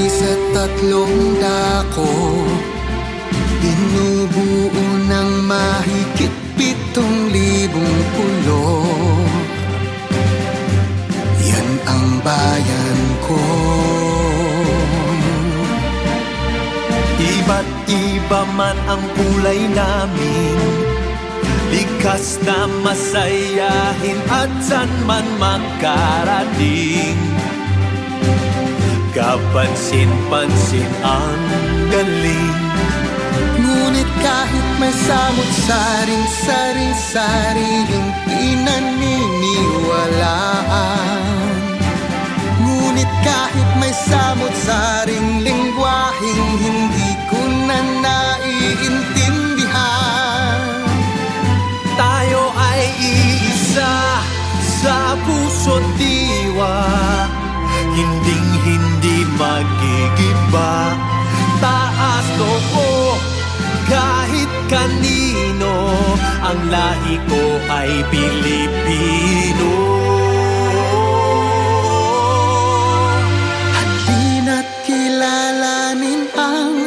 sa tatlong dako, binubuo ng mahigit 7,000 pulo. Yan ang bayan ko. Iba't iba man ang kulay namin, likas na masayahin at saan man makarating. Kapansin-pansin ang galing. Ngunit kahit may samot-saring sari-sariling pinaniniwalaan, ngunit kahit may samot-saring lengguwaheng hindi ko na naiintindihan, tayo ay iisa sa puso't diwa, hinding-hindi magigiba. Taas noo kahit kanino, ang lahi ko ay Pilipino. Halina't kilalanin ang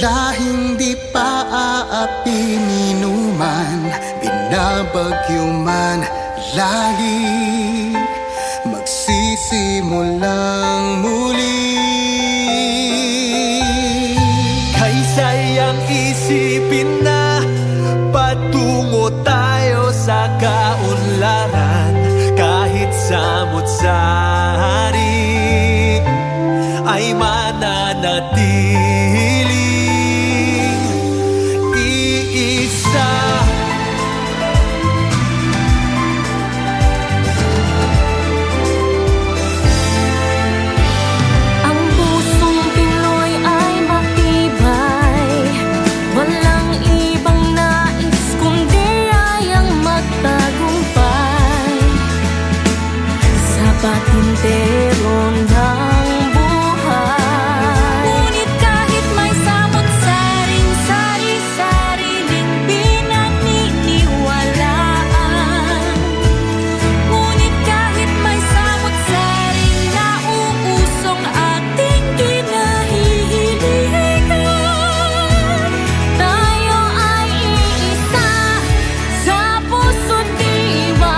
lahing di pa aapi ninuman, binabagyo man lagi, magsisimulang muli. Kaysayang isipin na patungo tayo sa kaunlaran, kahit samot-sari ay mananatiling iisa. Patintero ng buhay, ngunit kahit may samot-saring sari-sariling pinaniniwalaan, ngunit kahit may samot-saring nauusong ating kinahihiligan, tayo ay iisa sa puso't diwa,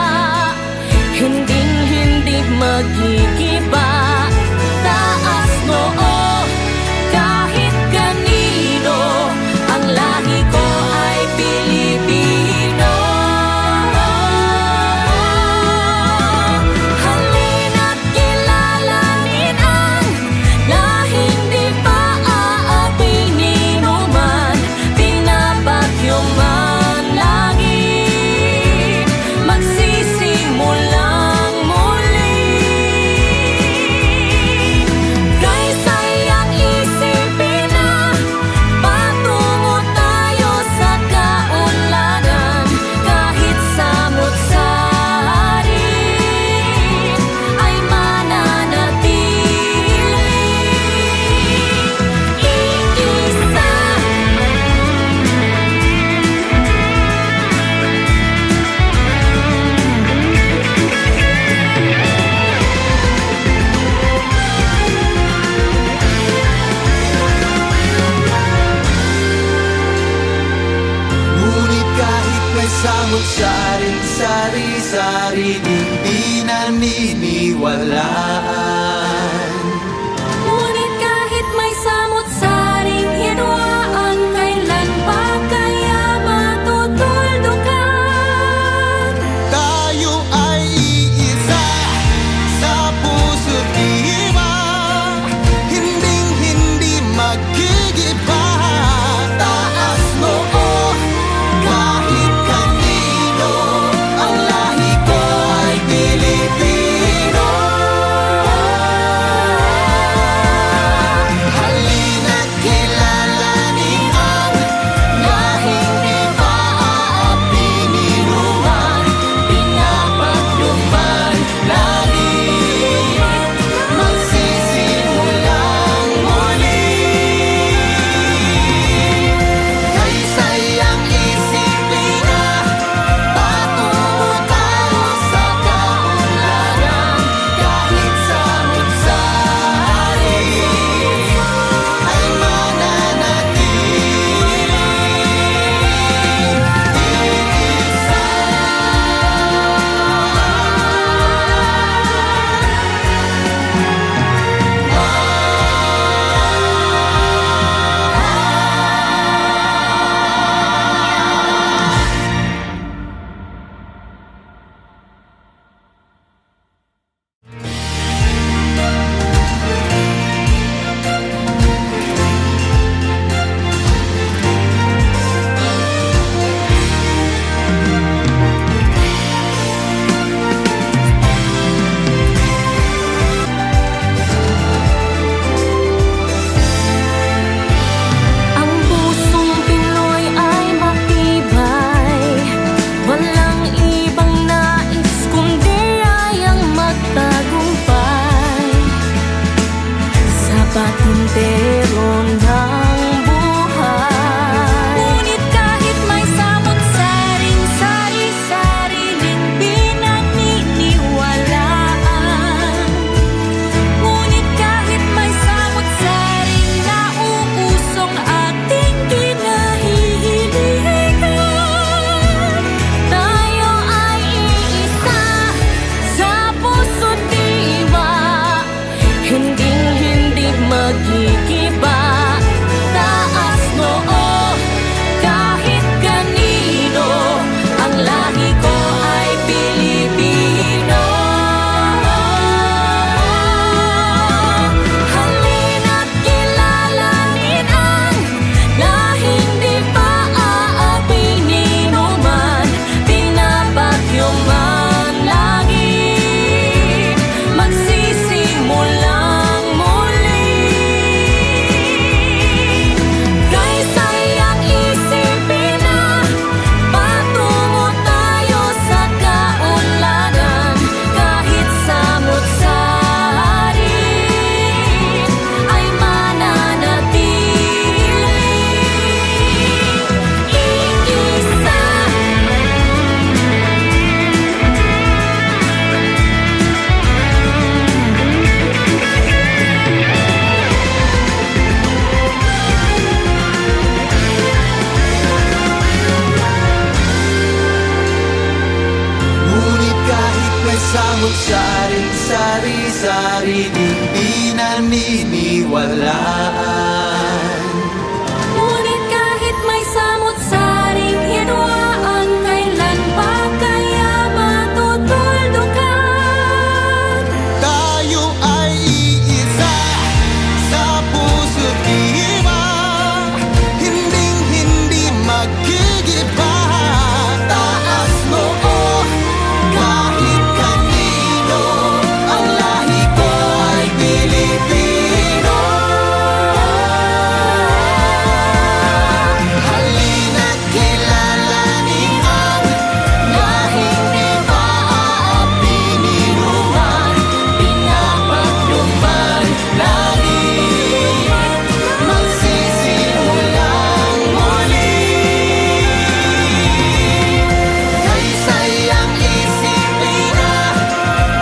hinding-hindi magigiba. Taas noo kahit kanino, ang lahi ko ay Pilipino. Halina't kilalanin ang lahing di pa aapi ninuman, binabagyo man lagi, magsisimulang muli. Kaysayang isipin na patungo tayo sa kaunlaran, kahit samot-sari ay mananatiling iisa. Ngunit kahit may samot-saring sari-sariling pinaniniwalaan, Ngunit kahit may samot-saring hidwaan, kailan ba kaya matutuldukan? Tayo ay iisa sa puso't diwa, hinding-hindi magigiba. Taas noo kahit kanino, ang lahi ko ay Pilipino. entero ng buhay. Ngunit kahit may samot-saring sari-sariling pinaniniwalaan, ngunit kahit may samot-saring nauusong ating kinahihiligan, tayo ay iisa sa puso't diwa, hinding-hindi magkikiba. Taas noo kahit kanino, ang lahi ko ay Pilipino. Halina't kilalanin ang lahing di pa aapi ni numan, pinapakyo man lagi, magsisimulang muli. Kaysayang isipin na patungo tayo sa kaunlaran, kahit samot-sari ay mananatili. Iisa. Ngunit kahit may samot-saring sari-sari ding pinaniniwalaan, Ngunit kahit may samot-saring hidwaan, kailan pa kaya matutuldukan? Tayo ay iisa sa puso't diwa, hinding-hindi magkigiba. Taas noo kahit kanino, ang lahi ko ay Pilipino. Halina't kilalanin ang lahing di pa aapi ni numan, pinapagluman lagi, magsisimulang muli. Kaysayang isipin na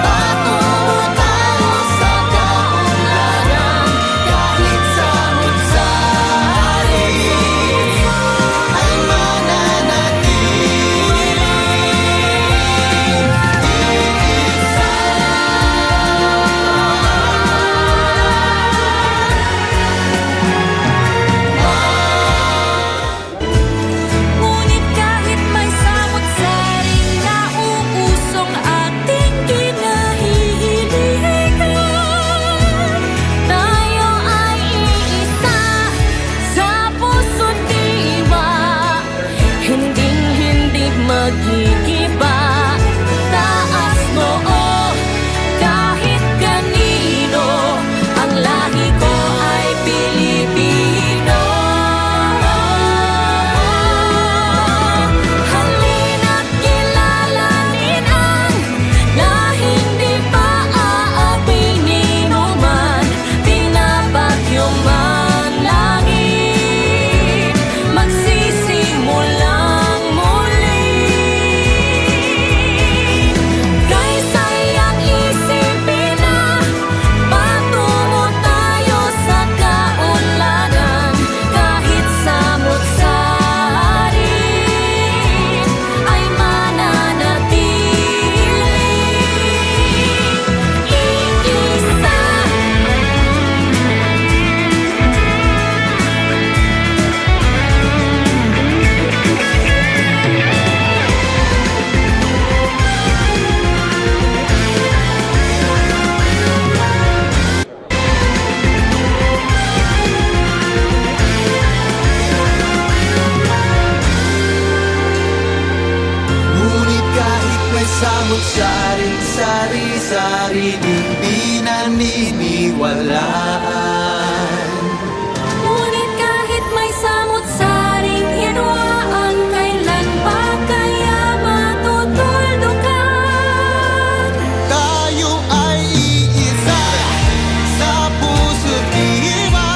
patungo tayo sa kaunlaran, kahit samot-sari ay mananatili. Ngunit kahit may samot-saring nauusong ating kinahihiligan, tayo ay iisa sa puso't diwa, hinding-hindi magkikiba. Taas noo kahit kanino, ang lahi ko ay Pilipino. Halina't kilalanin ang lahing di pa aapi ni numan, pinapakyo man lagi, magsisimulang muli. Kaysayang isipin na patungo tayo sa kaunlaran, kahit samot-sari ay mananatili. Iisa. ngunit kahit may samot-saring sari-sari ding pinaniniwalaan, Ngunit kahit may samot-saring hidwaan, kailan pa kaya matutuldukan? Tayo ay iisa sa puso't diwa,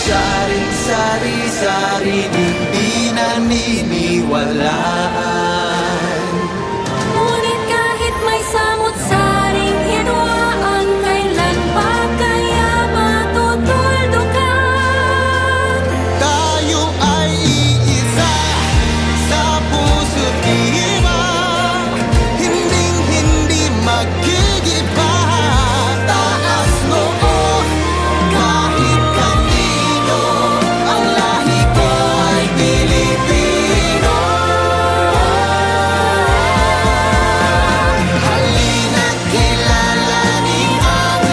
samot-saring sari-sari di naniniwalaan. Ngunit kahit may samot-saring hidwaan, kailan pa kaya matutuldukan? Tayo ay iisa sa puso't iba, hinding-hindi magkigiba. Taas noo kahit kanino, ang lahi ko ay Pilipino. Halina't kilalanin ang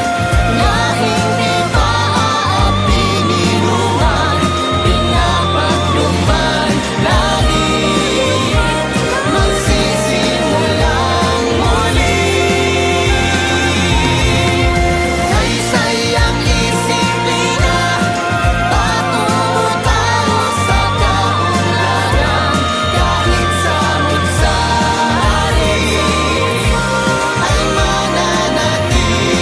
lahing di maapi ninuman, pinapagluman langit, magsisimulang muli. Saysayang disiplina, patungo tayo sa kaunlaran. Kahit samot-sari ay mananatili.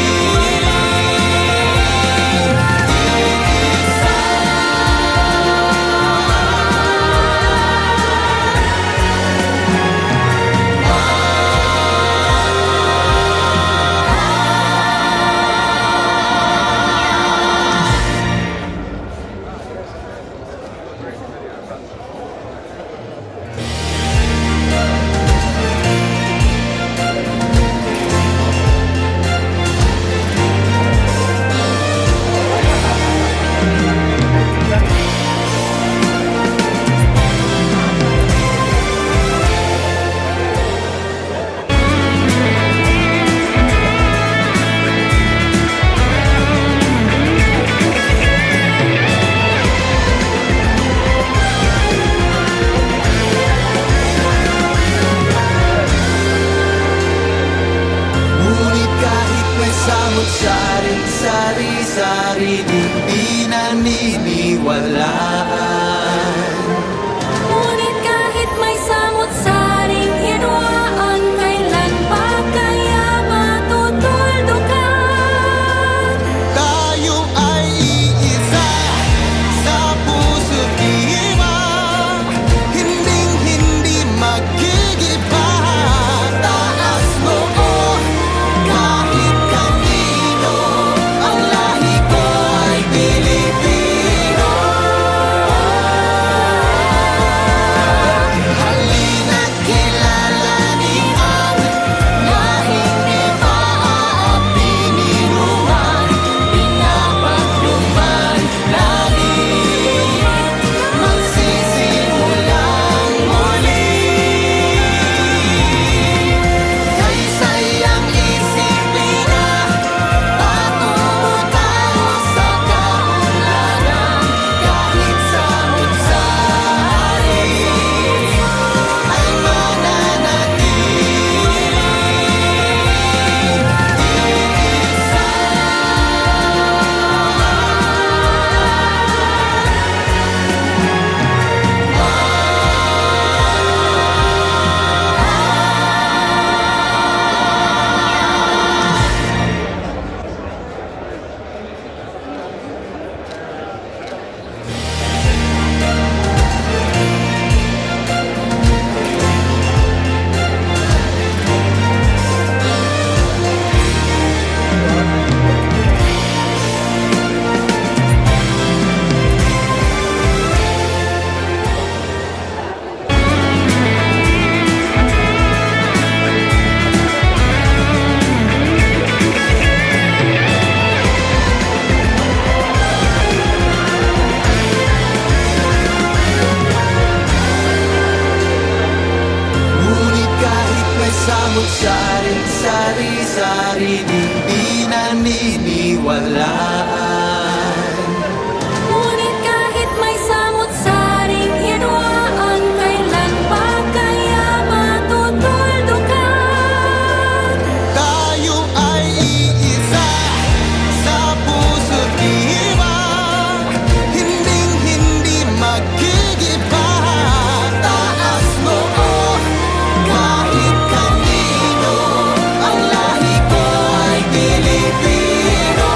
Ngunit kahit may samot-saring sari-sari di naniniwalaan. Ngunit kahit may samot-saring hidwaan, kailan pa kaya matutuldukan? Tayo ay iisa sa puso't iba, hinding-hindi magkigiba. Taas noo kahit kanino, ang lahi ko ay Pilipino. Halina't kilalanin ang lahing di maapi ninuman, pinapagluman langit, magsisimulang muli. Saysayang disiplina, patungo tayo sa kaunlaran. Kahit samot-sari ay mananatili. Ngunit kahit may samot-saring sari-sari di naniniwalaan. Ngunit kahit may samot-saring hidwaan, kailan pa kaya matutuldukan? Tayo ay iisa sa puso't iba, hinding-hindi magkigiba. Taas noo kahit kanino, ang lahi ko ay Pilipino.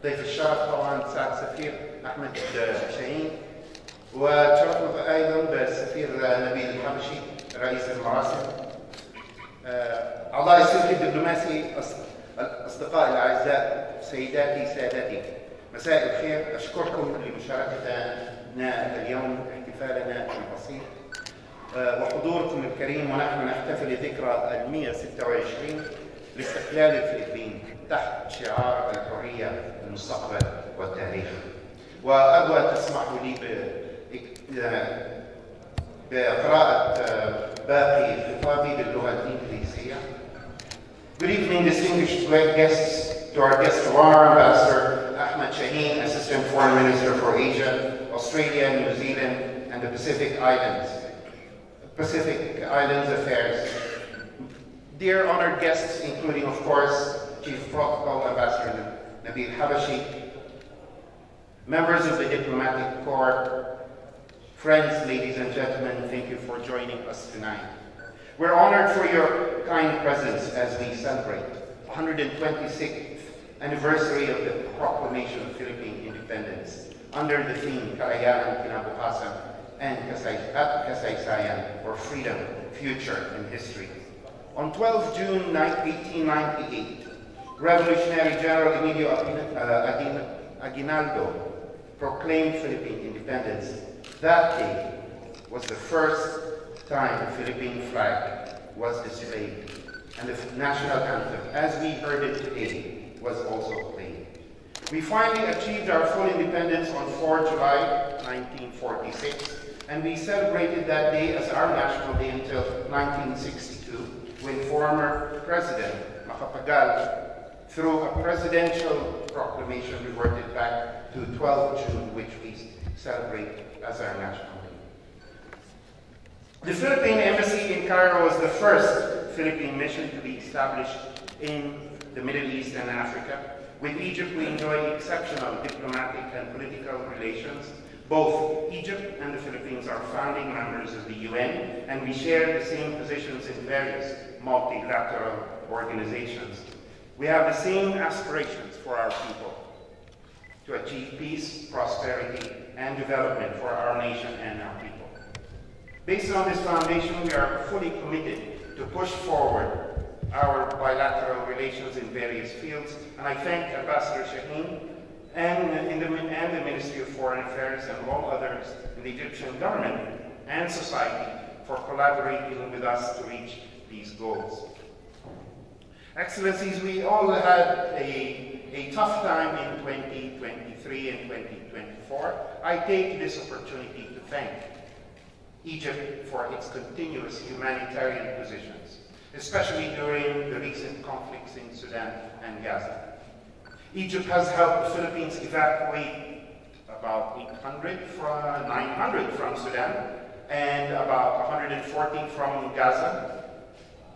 ضيف الشرف طبعا سعادة السفير أحمد شاهين، وتشرفنا أيضا بالسفير نبيل الحبشي رئيس المراسم، أعضاء السلك الدبلوماسي، أصدقائي الأعزاء، سيداتي سادتي، مساء الخير. أشكركم لمشاركتنا اليوم احتفالنا البسيط وحضوركم الكريم، ونحن نحتفل ذكرى 126 لاستقلال الفلبين تحت شعار الحرية، المستقبل والتاريخ. وأرجو تسمحوا لي بقراءة باقي خطابي باللغة الإنجليزية. Good evening, distinguished guests. To our guest of honor, Ambassador Ahmed Shaheen, Assistant Foreign Minister for Asia, Australia, New Zealand, and the Pacific Islands Affairs. Dear honored guests, including, of course, Chief Protocol Ambassador Nabil Habashi, members of the Diplomatic Corps, friends, ladies and gentlemen, thank you for joining us tonight. We're honored for your kind presence as we celebrate the 126th anniversary of the proclamation of Philippine independence under the theme Kalayaan, Kinabukasan, and Kasaysayan, or freedom, future, and history. On 12 June 1898, Revolutionary General Emilio Aguinaldo proclaimed Philippine independence. That day was the first time the Philippine flag was displayed, and the national anthem, as we heard it today, was also played. We finally achieved our full independence on 4 July 1946, and we celebrated that day as our national day until 1962, when former President Macapagal, through a presidential proclamation, reverted back to 12 June, which we celebrate as our national day. The Philippine Embassy in Cairo was the first Philippine mission to be established in the Middle East and Africa. With Egypt, we enjoy exceptional diplomatic and political relations. Both Egypt and the Philippines are founding members of the UN, and we share the same positions in various multilateral organizations. We have the same aspirations for our people to achieve peace, prosperity, and development for our nation and our people. Based on this foundation, we are fully committed to push forward our bilateral relations in various fields, and I thank Ambassador Shaheen and the Ministry of Foreign Affairs and all others in the Egyptian government and society for collaborating with us to reach these goals. Excellencies, we all had a tough time in 2023 and 2024. I take this opportunity to thank Egypt for its continuous humanitarian positions, especially during the recent conflicts in Sudan and Gaza. Egypt has helped the Philippines evacuate about 900 from Sudan and about 140 from Gaza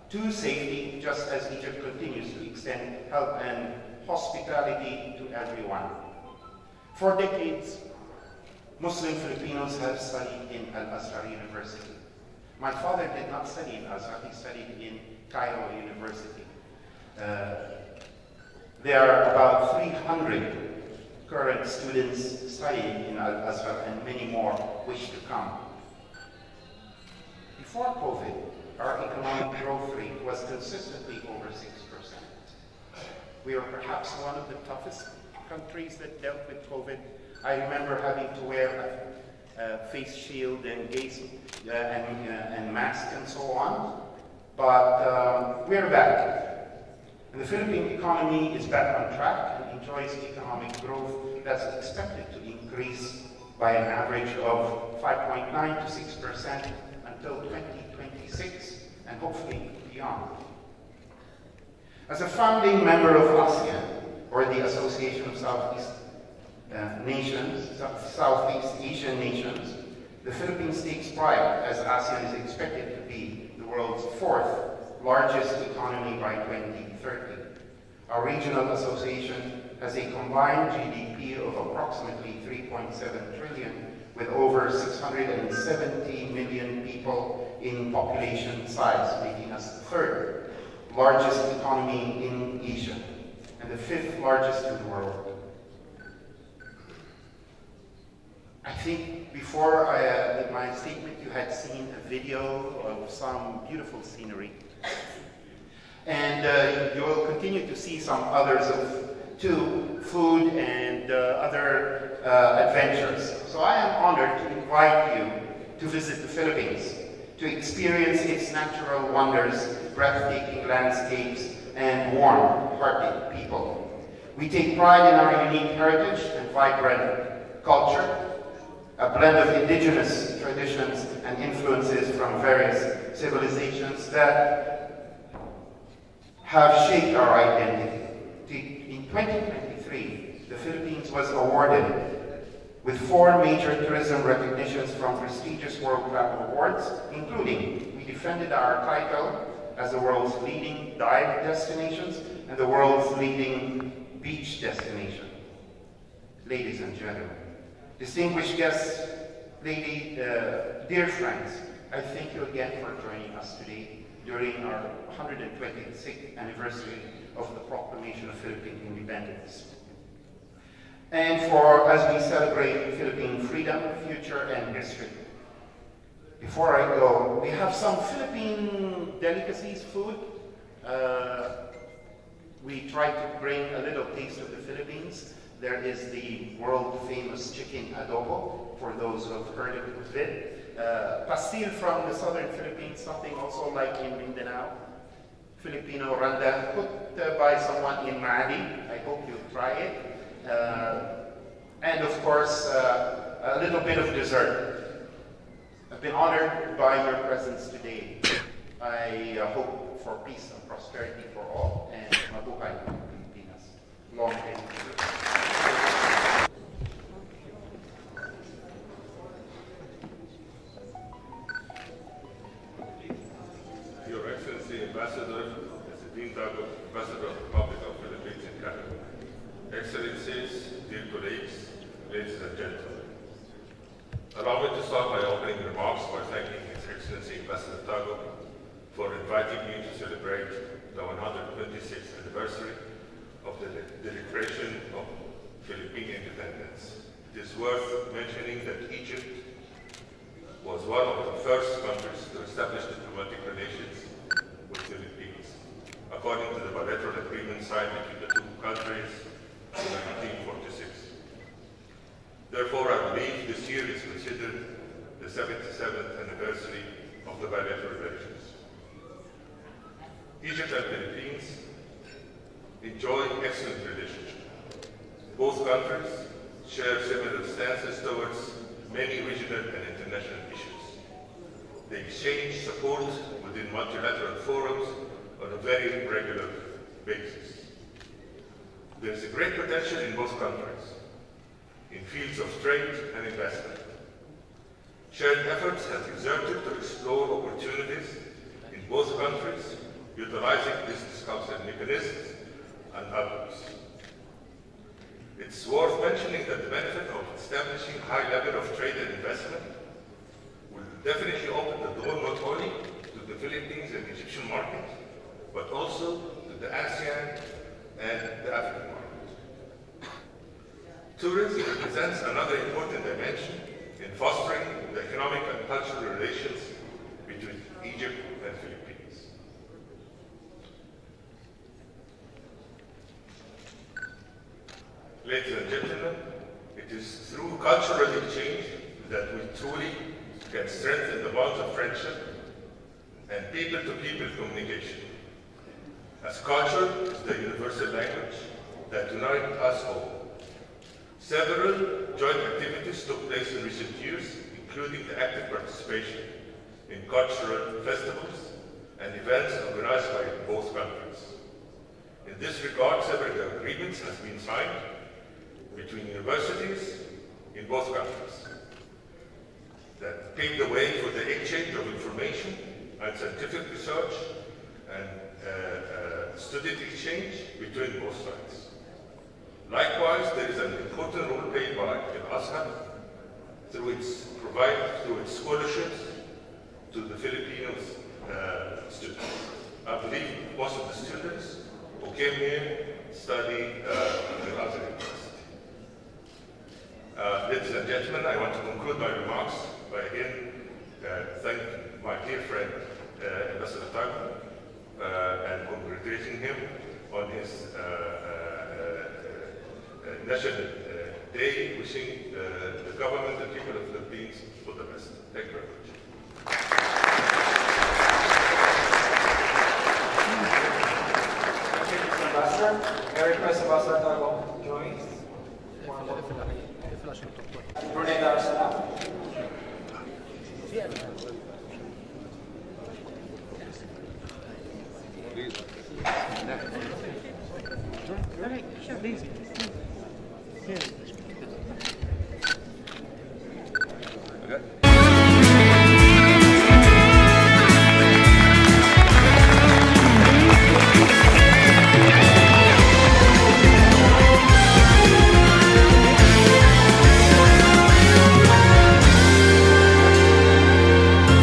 to safety, just as Egypt continues to extend help and hospitality to everyone. For decades, Muslim Filipinos have studied in Al-Azhar University. My father did not study in Azhar, he studied in Cairo University. There are about 300 current students studying in Al-Azhar, and many more wish to come. Before COVID, our economic growth rate was consistently over 6%. We were perhaps one of the toughest countries that dealt with COVID. I remember having to wear a face shield and and mask and so on, but we're back. And the Philippine economy is back on track and enjoys economic growth that's expected to increase by an average of 5.9 to 6% until 2026, and hopefully beyond. As a founding member of ASEAN, or the Association of Southeast Asian Nations, the Philippines takes pride as ASEAN is expected to be the world's fourth largest economy by 2030. Our regional association has a combined GDP of approximately 3.7 trillion, with over 670 million people in population size, making us the third largest economy in Asia and the fifth largest in the world. think before in my statement you had seen a video of some beautiful scenery. And you will continue to see some others too, food and other adventures. So I am honored to invite you to visit the Philippines, to experience its natural wonders, breathtaking landscapes, and warm-hearted people. We take pride in our unique heritage and vibrant culture, a blend of indigenous traditions and influences from various civilizations that have shaped our identity. In 2023, the Philippines was awarded with 4 major tourism recognitions from prestigious World Travel Awards, including we defended our title as the world's leading dive destinations and the world's leading beach destination. Ladies and gentlemen, distinguished guests, dear friends, I thank you again for joining us today during our 126th anniversary of the proclamation of Philippine independence. And as we celebrate Philippine freedom, future, and history. Before I go, we have some Philippine delicacies, food. We try to bring a little taste of the Philippines. There is the world-famous chicken adobo, for those who have heard of it. Pastil from the southern Philippines, something also like in Mindanao. Filipino randa, cooked by someone in Maadi. I hope you try it. And of course, a little bit of dessert. I've been honored by your presence today. I hope for peace and prosperity for all, and mabuhay ang Pilipinas. Long live. Your Excellency, Ambassador, Dean Tago, Ambassador of the Republic of the Philippines in Canada. Excellencies, dear colleagues, ladies and gentlemen. Allow me to start my opening remarks by thanking His Excellency Ambassador Tago for inviting me to celebrate the 126th anniversary of the declaration of Philippine independence. It is worth mentioning that Egypt was one of the first countries to establish diplomatic relations with the Philippines, according to the bilateral agreement signed between the two countries in 1946. Therefore, I believe this year is considered the 77th anniversary of the bilateral relations. Egypt and Philippines enjoy excellent relations. Both countries share similar stances towards many regional and international issues. They exchange support within multilateral forums on a very regular basis. There is a great potential in both countries in fields of trade and investment. Shared efforts have exerted to explore opportunities in both countries, utilizing business council mechanisms and others. It's worth mentioning that the benefit of establishing high level of trade and investment will definitely open the door not only to the Philippines and Egyptian market, but also to the ASEAN and the African market. Tourism represents another important dimension in fostering the economic and cultural relations between Egypt and Philippines. Ladies and gentlemen, it is through cultural exchange that we truly can strengthen the bonds of friendship and people-to-people communication, as culture is the universal language that unites us all. Several joint activities took place in recent years, including the active participation in cultural festivals and events organized by both countries. In this regard, several agreements have been signed between universities in both countries that paved the way for the exchange of information and scientific research and student exchange between both sides. Likewise, there is an important role played by Al-Azhar through its scholarships to the Filipino students. I believe most of the students who came here study at Al-Azhar University. Ladies and gentlemen, I want to conclude my remarks by again thank my dear friend Ambassador Tago and congratulating him on his National Day, wishing the government and people of the Philippines for the best. Thank you very much. Thank you, Mr. Ambassador. May I request Ambassador Tago join? Brunei Darussalam.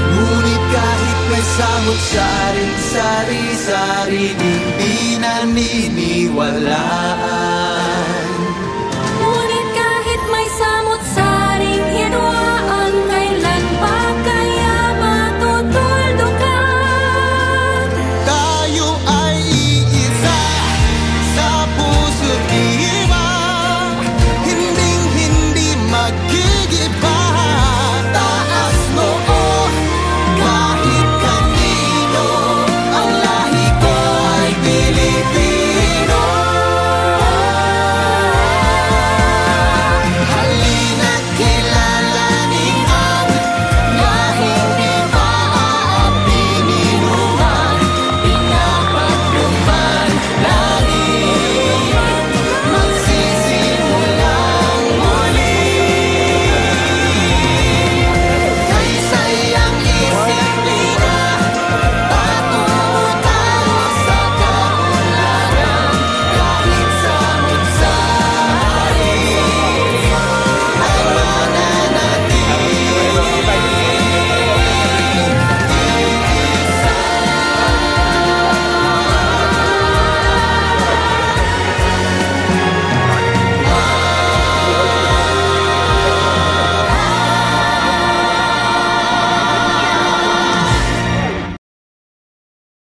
Ngunit kahit may samot-saring sari-sari, di pinaniniwalaan